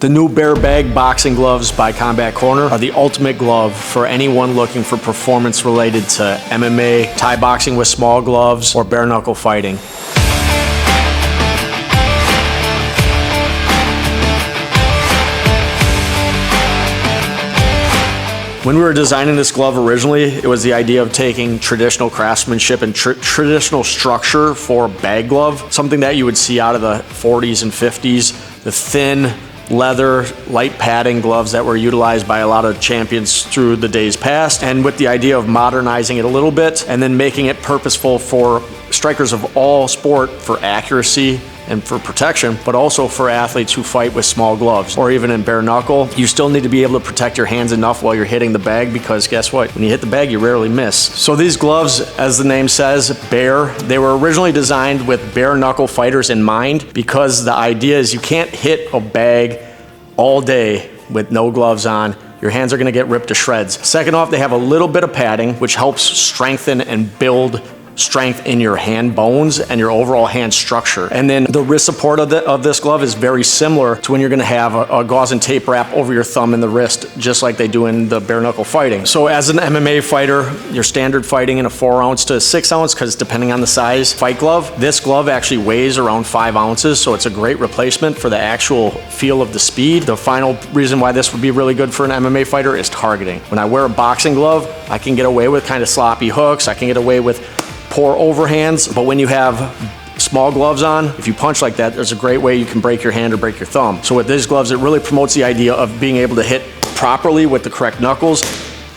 The new Bare Bag boxing gloves by Combat Corner are the ultimate glove for anyone looking for performance related to MMA, Thai boxing with small gloves, or bare knuckle fighting. When we were designing this glove originally, it was the idea of taking traditional craftsmanship and traditional structure for a bag glove, something that you would see out of the 40s and 50s, the thin, leather, light padding gloves that were utilized by a lot of champions through the days past, and with the idea of modernizing it a little bit and then making it purposeful for strikers of all sport for accuracy and for protection, but also for athletes who fight with small gloves or even in bare knuckle. You still need to be able to protect your hands enough while you're hitting the bag, because guess what? When you hit the bag, you rarely miss. So these gloves, as the name says, Bare, they were originally designed with bare knuckle fighters in mind, because the idea is you can't hit a bag all day with no gloves on. Your hands are gonna get ripped to shreds. Second off, they have a little bit of padding, which helps strengthen and build strength in your hand bones and your overall hand structure. And then the wrist support of this glove is very similar to when you're gonna have a gauze and tape wrap over your thumb and the wrist, just like they do in the bare knuckle fighting. So as an MMA fighter, your standard fighting in a 4 ounce to 6 ounce, because depending on the size, fight glove, this glove actually weighs around 5 ounces, so it's a great replacement for the actual feel of the speed. The final reason why this would be really good for an MMA fighter is targeting. When I wear a boxing glove, I can get away with kind of sloppy hooks, I can get away with poor overhands, but when you have small gloves on, if you punch like that, there's a great way you can break your hand or break your thumb. So with these gloves, it really promotes the idea of being able to hit properly with the correct knuckles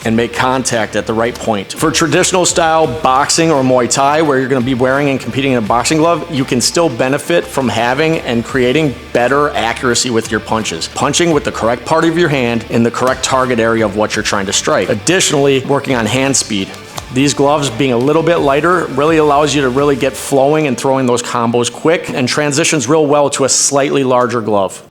and make contact at the right point. For traditional style boxing or Muay Thai, where you're gonna be wearing and competing in a boxing glove, you can still benefit from having and creating better accuracy with your punches. Punching with the correct part of your hand in the correct target area of what you're trying to strike. Additionally, working on hand speed. These gloves, being a little bit lighter, really allows you to really get flowing and throwing those combos quick, and transitions real well to a slightly larger glove.